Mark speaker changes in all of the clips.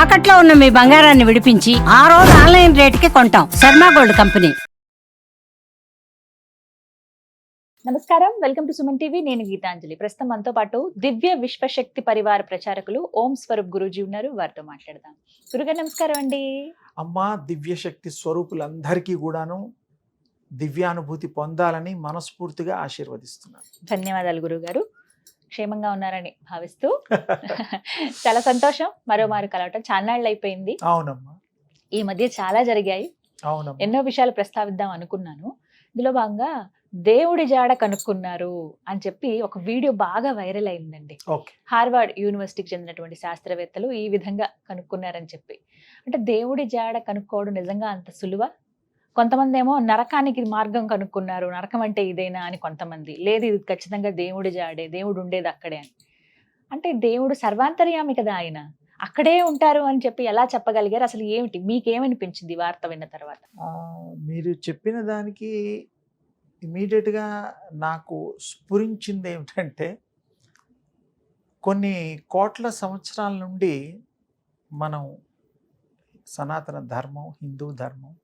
Speaker 1: తాకట్లో ఉన్న మీ బంగారాన్ని విడిపించి ఆ రోజు ఆన్లైన్ రేటుకి కొంటాం. Sharma gold company.
Speaker 2: నమస్కారం, వెల్కమ్ టు సుమన్ టీవీ. నేను గీతాంజలి. ప్రస్తుతం మనతో పాటు దివ్య విశ్వశక్తి పరివార ప్రచారకులు ఓం స్వరూప్ గురూజీ ఉన్నారు. వారితో మాట్లాడదాం. గురుగారు నమస్కారం అండి.
Speaker 3: అమ్మా, దివ్యశక్తి స్వరూపులందరికీ కూడాను దివ్యానుభూతి పొందాలని మనస్ఫూర్తిగా ఆశీర్వదిస్తున్నాను.
Speaker 2: ధన్యవాదాలు గురుగారు. క్షేమంగా ఉన్నారని భావిస్తూ చాలా సంతోషం మరోమారు కలవటం. చాన్నాళ్ళు అయిపోయింది.
Speaker 3: అవునమ్మా,
Speaker 2: ఈ మధ్య చాలా జరిగాయి.
Speaker 3: అవునమ్మా.
Speaker 2: ఎన్నో విషయాలు ప్రస్తావిద్దాం అనుకున్నాను. ఇందులో భాగంగా దేవుడి జాడ కనుక్కున్నారు అని చెప్పి ఒక వీడియో బాగా వైరల్ అయిందండి.
Speaker 3: ఓకే.
Speaker 2: హార్వర్డ్ యూనివర్సిటీకి చెందినటువంటి శాస్త్రవేత్తలు ఈ విధంగా కనుక్కున్నారని చెప్పి. అంటే దేవుడి జాడ కనుక్కోవడం నిజంగా అంత సులువా? కొంతమంది ఏమో నరకానికి మార్గం కనుక్కున్నారు, నరకం అంటే ఇదేనా అని. కొంతమంది లేదు, ఇది ఖచ్చితంగా దేవుడి జాడే, దేవుడు ఉండేది అక్కడే అని. అంటే దేవుడు సర్వాంతర్యామి కదా, ఆయన అక్కడే ఉంటారు అని చెప్పి ఎలా చెప్పగలిగారు? అసలు ఏమిటి, మీకేమనిపించింది వార్త విన్న తర్వాత?
Speaker 3: మీరు చెప్పిన దానికి ఇమీడియట్గా నాకు స్ఫురించింది ఏమిటంటే, కొన్ని కోట్ల సంవత్సరాల నుండి మనం సనాతన ధర్మం, హిందూ ధర్మం,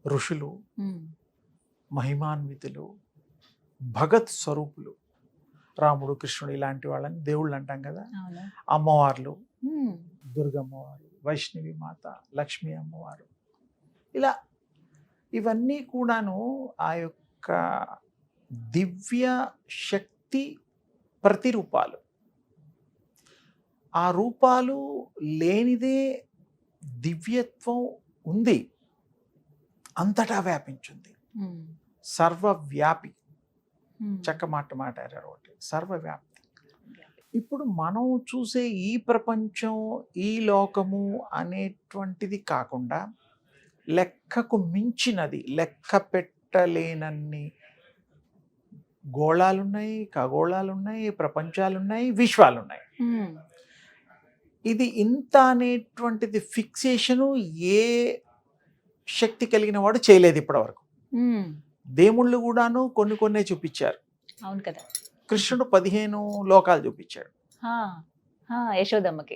Speaker 3: ఋషులు, మహిమాన్వితులు, భగత్ స్వరూపులు, రాముడు, కృష్ణుడు ఇలాంటి వాళ్ళని దేవుళ్ళు అంటాం కదా. అమ్మవార్లు, దుర్గమ్మవారు, వైష్ణవి మాత, లక్ష్మీ అమ్మవారు, ఇలా ఇవన్నీ కూడాను ఆ యొక్క దివ్య శక్తి ప్రతిరూపాలు. ఆ రూపాలు లేనిదే దివ్యత్వం ఉంది, అంతటా వ్యాపించింది, సర్వవ్యాపి. చక్క మాట మాట్లాడారు ఒకటి, సర్వవ్యాప్తి. ఇప్పుడు మనం చూసే ఈ ప్రపంచం, ఈ లోకము అనేటువంటిది కాకుండా లెక్కకు మించినది, లెక్క పెట్టలేనన్ని గోళాలున్నాయి, ఖగోళాలున్నాయి, ప్రపంచాలున్నాయి, విశ్వాలున్నాయి. ఇది ఇంత అనేటువంటిది ఫిక్సేషను ఏ శక్తి కలిగిన వాడు చేయలేదు ఇప్పటివరకు. దేవుళ్ళు కూడాను కొన్ని చూపించారు.
Speaker 2: అవును కదా.
Speaker 3: కృష్ణుడు 15 లోకాలు చూపించాడు యశోదమ్మకి.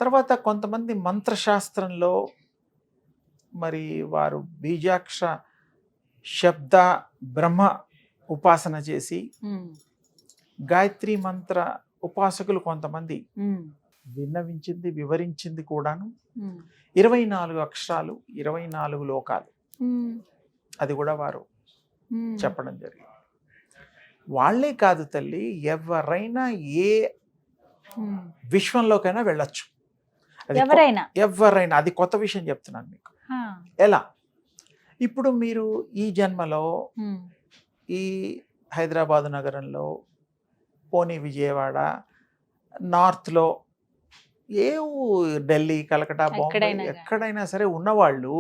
Speaker 3: తర్వాత కొంతమంది మంత్రశాస్త్రంలో మరి వారు బీజాక్ష శబ్ద బ్రహ్మ ఉపాసన చేసి, గాయత్రి మంత్ర ఉపాసకులు కొంతమంది విన్నవించింది, వివరించింది కూడాను 24 అక్షరాలు, 24 లోకాలు, అది కూడా వారు చెప్పడం జరిగింది. వాళ్ళే కాదు తల్లి, ఎవరైనా ఏ విశ్వంలోకైనా వెళ్ళొచ్చు. ఎవరైనా. అది కొత్త విషయం చెప్తున్నాను మీకు. ఎలా? ఇప్పుడు మీరు ఈ జన్మలో ఈ హైదరాబాదు నగరంలో, పోనీ విజయవాడ, నార్త్లో, ఢిల్లీ, కలకటా, బాంబే, ఎక్కడైనా సరే ఉన్నవాళ్ళు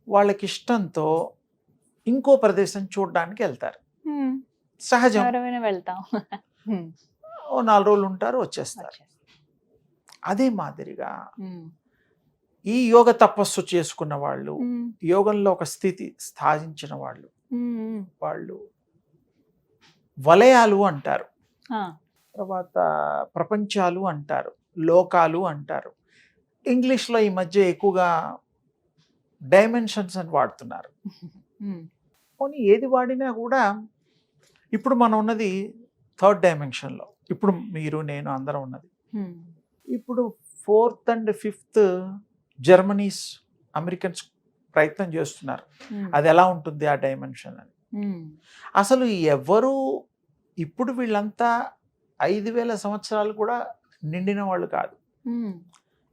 Speaker 3: వాళ్ళకి ఇష్టంతో ఇంకో ప్రదేశం చూడడానికి వెళ్తారు. సహజం.
Speaker 2: వెళ్తాం,
Speaker 3: ఓ 4 రోజులు ఉంటారు, వచ్చేస్తారు. అదే మాదిరిగా ఈ యోగ తపస్సు చేసుకున్న వాళ్ళు, యోగంలో ఒక స్థితి సాధించిన వాళ్ళు, వాళ్ళు వలయాలు అంటారు, తర్వాత ప్రపంచాలు అంటారు, లోకాలు అంటారు. ఇంగ్లీష్లో ఈ మధ్య ఎక్కువగా డైమెన్షన్స్ అని వాడుతున్నారు. పోనీ ఏది వాడినా కూడా ఇప్పుడు మనం ఉన్నది 3rd డైమెన్షన్లో. ఇప్పుడు మీరు, నేను అందరం ఉన్నది. ఇప్పుడు 4th and 5th Germany's, Americans ప్రయత్నం చేస్తున్నారు అది ఎలా ఉంటుంది ఆ డైమెన్షన్ అని. అసలు ఎవరు ఇప్పుడు వీళ్ళంతా 5000 సంవత్సరాలు కూడా నిండిన వాళ్ళు కాదు,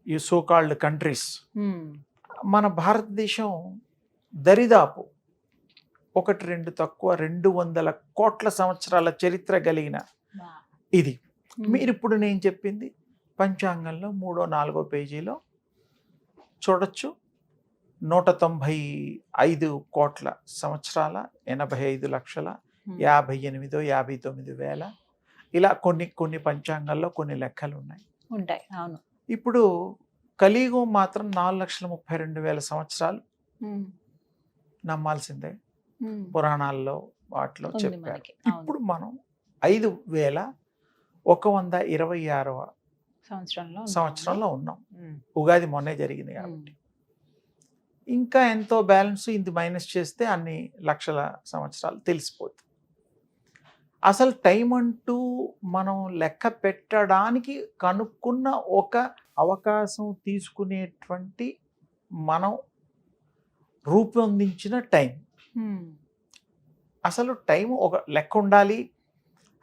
Speaker 3: ఈ సోకాల్డ్ కంట్రీస్. మన భారతదేశం దరిదాపు 1-2 తక్కువ 200 కోట్ల సంవత్సరాల చరిత్ర కలిగిన ఇది. మీరు ఇప్పుడు నేను చెప్పింది పంచాంగంలో 3వ 4వ పేజీలో చూడొచ్చు. 195 కోట్ల సంవత్సరాల 85 లక్షల 58 59 వేల, ఇలా కొన్ని పంచాంగాల్లో కొన్ని లెక్కలు ఉంటాయి.
Speaker 2: అవును.
Speaker 3: ఇప్పుడు కలియుగం మాత్రం 4,32,000 సంవత్సరాలు నమ్మాల్సిందే. పురాణాల్లో వాటిలో చెప్పారు. ఇప్పుడు మనం 5,126వ సంవత్సరంలో ఉన్నాం. ఉగాది మొన్నే జరిగింది కాబట్టి ఇంకా ఎంతో బ్యాలెన్స్ ఇది మైనస్ చేస్తే అన్ని లక్షల సంవత్సరాలు తెలిసిపోతుంది. అసలు టైం అంటూ మనం లెక్క పెట్టడానికి కనుక్కున్న ఒక అవకాశం తీసుకునేటువంటి మనం రూపొందించిన టైం. అసలు టైం ఒక లెక్క ఉండాలి,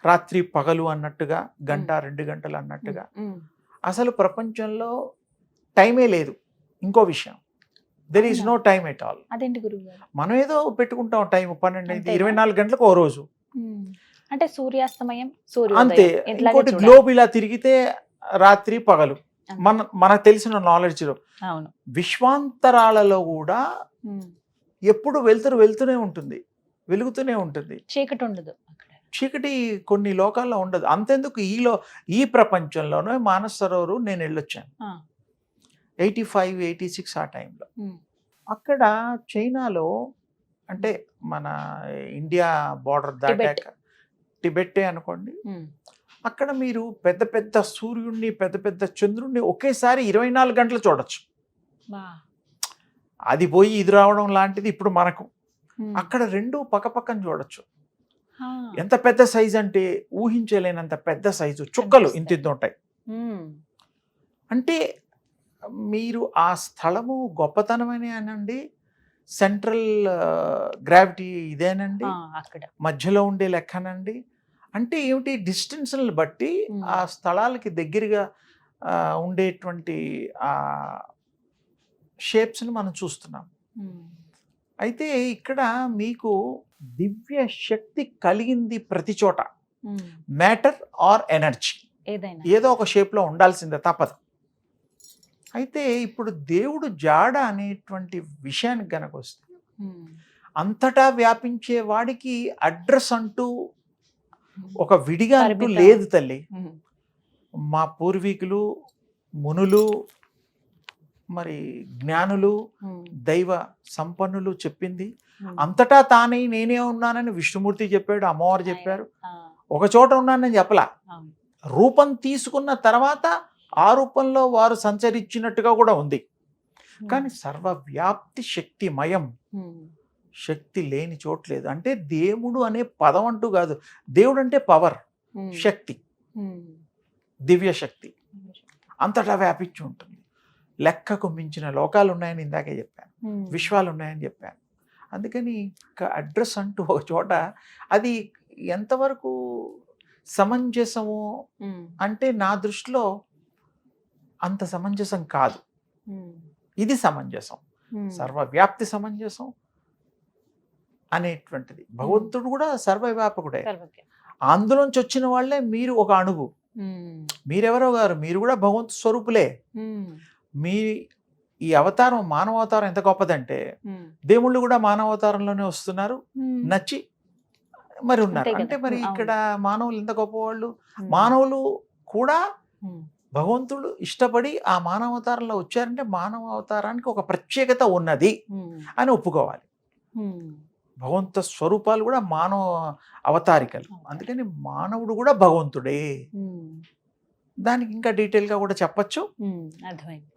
Speaker 3: రాత్రి పగలు అన్నట్టుగా, గంట 2 గంటలు అన్నట్టుగా. అసలు ప్రపంచంలో టైమే లేదు. ఇంకో విషయం, there is no time at all.
Speaker 2: అదేంటి గురువుగారు?
Speaker 3: మనం ఏదో పెట్టుకుంటాం టైం 12 అయితే 24 గంటలకు ఓ రోజు
Speaker 2: అంటే సూర్యాస్తమయం
Speaker 3: అంతే.
Speaker 2: సూర్యోదయం
Speaker 3: ఇంకోటి గ్లోబ్ ఇలా తిరిగితే రాత్రి పగలు. మనకు తెలిసిన నాలెడ్జ్లో
Speaker 2: అవును
Speaker 3: విశ్వాంతరాలలో కూడా ఎప్పుడు వెళ్తూనే ఉంటుంది, వెలుగుతూనే ఉంటుంది.
Speaker 2: చీకటి ఉండదు అక్కడ.
Speaker 3: చీకటి కొన్ని లోకాల్లో ఉండదు. అంతెందుకు ఈ ప్రపంచంలోనే మానస సరోవరు నేను వెళ్ళొచ్చాను 85, 86 ఆ టైంలో. అక్కడ చైనాలో అంటే మన ఇండియా బార్డర్ దాటాక టిబెట్టే అనుకోండి, అక్కడ మీరు పెద్ద పెద్ద సూర్యుడిని పెద్ద పెద్ద చంద్రుడిని ఒకేసారి 24 గంటలు చూడొచ్చు. అది పోయి ఇది రావడం లాంటిది ఇప్పుడు మనకు. అక్కడ రెండు పక్కపక్కన చూడొచ్చు. ఎంత పెద్ద సైజు అంటే ఊహించలేనంత పెద్ద సైజు, చుక్కలు ఇంత ఉంటాయి. అంటే మీరు ఆ స్థలము గొప్పతనమని అనండి, సెంట్రల్ గ్రావిటీ ఇదేనండి,
Speaker 2: అక్కడ
Speaker 3: మధ్యలో ఉండే లెక్కనండి. అంటే ఏమిటి, డిస్టెన్స్ని బట్టి ఆ స్థలాలకి దగ్గరగా ఉండేటువంటి ఆ షేప్స్ని మనం చూస్తున్నాం. అయితే ఇక్కడ మీకు దివ్య శక్తి కలిగింది ప్రతి చోట, మ్యాటర్ ఆర్ ఎనర్జీ ఏదో ఒక షేప్లో ఉండాల్సిందే, తప్పదు. అయితే ఇప్పుడు దేవుడు జాడ అనేటువంటి విషయానికి గనక వస్తే, అంతటా వ్యాపించే వాడికి అడ్రస్ అంటూ ఒక విడిగా అంటూ లేదు తల్లి. మా పూర్వీకులు, మునులు, మరి జ్ఞానులు, దైవ సంపన్నులు చెప్పింది అంతటా తానే నేనే ఉన్నానని విష్ణుమూర్తి చెప్పాడు, అమ్మవారు చెప్పారు. ఒక చోట ఉన్నానని చెప్పలా. రూపం తీసుకున్న తర్వాత ఆ రూపంలో వారు సంచరించినట్టుగా కూడా ఉంది. కానీ సర్వవ్యాప్తి శక్తిమయం, శక్తి లేని చోట్లేదు. అంటే దేవుడు అనే పదం అంటూ కాదు, దేవుడు అంటే పవర్, శక్తి, దివ్య శక్తి అంతటా వ్యాపించి ఉంటుంది. లెక్కకు మించిన లోకాలు ఉన్నాయని ఇందాకే చెప్పాను, విశ్వాలు ఉన్నాయని చెప్పాను. అందుకని అడ్రస్ అంటూ ఒక చోట అది ఎంతవరకు సమంజసము అంటే నా దృష్టిలో అంత సమంజసం కాదు. ఇది సమంజసం, సర్వవ్యాప్తి సమంజసం అనేటువంటిది. భగవంతుడు కూడా సర్వవ్యాపకుడే. అందులోంచి వచ్చిన వాళ్ళే మీరు ఒక అణువు. మీరెవరో గారు, మీరు కూడా భగవంతు స్వరూపులే. మీ ఈ అవతారం, మానవ అవతారం ఎంత గొప్పదంటే దేవుళ్ళు కూడా మానవ అవతారంలోనే వస్తున్నారు, నచ్చి మరి ఉన్నారు. అంటే మరి ఇక్కడ మానవులు ఎంత గొప్పవాళ్ళు. మానవులు కూడా భగవంతుడు ఇష్టపడి ఆ మానవ అవతారంలో వచ్చారంటే మానవ అవతారానికి ఒక ప్రత్యేకత ఉన్నది అని ఒప్పుకోవాలి. భగవంతు స్వరూపాలు కూడా మానవ అవతారికలు. అందుకని మానవుడు కూడా భగవంతుడే. దానికి ఇంకా డీటెయిల్గా కూడా చెప్పచ్చు.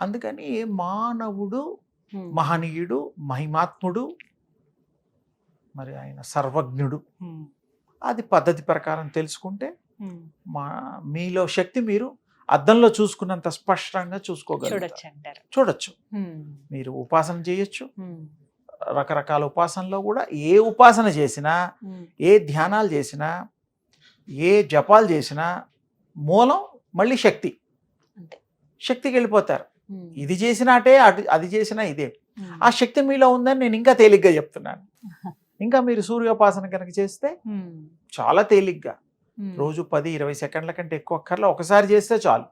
Speaker 3: అందుకని మానవుడు మహనీయుడు, మహిమాత్ముడు, మరి ఆయన సర్వజ్ఞుడు. అది పద్ధతి ప్రకారం తెలుసుకుంటే మీలో శక్తి మీరు అద్దంలో చూసుకున్నంత స్పష్టంగా చూసుకోగలుగుతారు, చూడొచ్చు. మీరు ఉపాసన చేయొచ్చు, రకరకాల ఉపాసనలో కూడా ఏ ఉపాసన చేసినా, ఏ ధ్యానాలు చేసినా, ఏ జపాలు చేసినా మూలం మళ్ళీ శక్తి. శక్తికి వెళ్ళిపోతారు. ఇది చేసినాటే అది చేసినా ఇదే. ఆ శక్తి మీలో ఉందని నేను ఇంకా తేలిగ్గా చెప్తున్నాను. ఇంకా మీరు సూర్యోపాసన కనుక చేస్తే చాలా తేలిగ్గా రోజు 10-20 సెకండ్ల కంటే ఎక్కువ అక్కర్లా, ఒకసారి చేస్తే చాలు.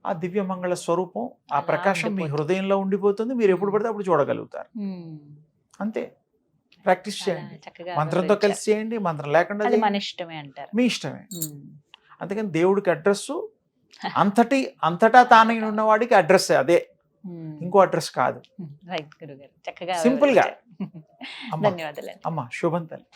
Speaker 3: ఆ దివ్య మంగళ స్వరూపం, ఆ ప్రకాశం మీ హృదయంలో ఉండిపోతుంది. మీరు ఎప్పుడు పడితే అప్పుడు చూడగలుగుతారు. అంతే. ప్రాక్టీస్ చేయండి, మంత్రంతో కలిసి చేయండి, మంత్రం లేకుండా మీ ఇష్టమే. అందుకని దేవుడికి అడ్రస్ అంతటా తానే ఉన్నవాడికి అడ్రస్ అదే, ఇంకో అడ్రస్ కాదు. సింపుల్ గా. అమ్మా శుభం తల్లి.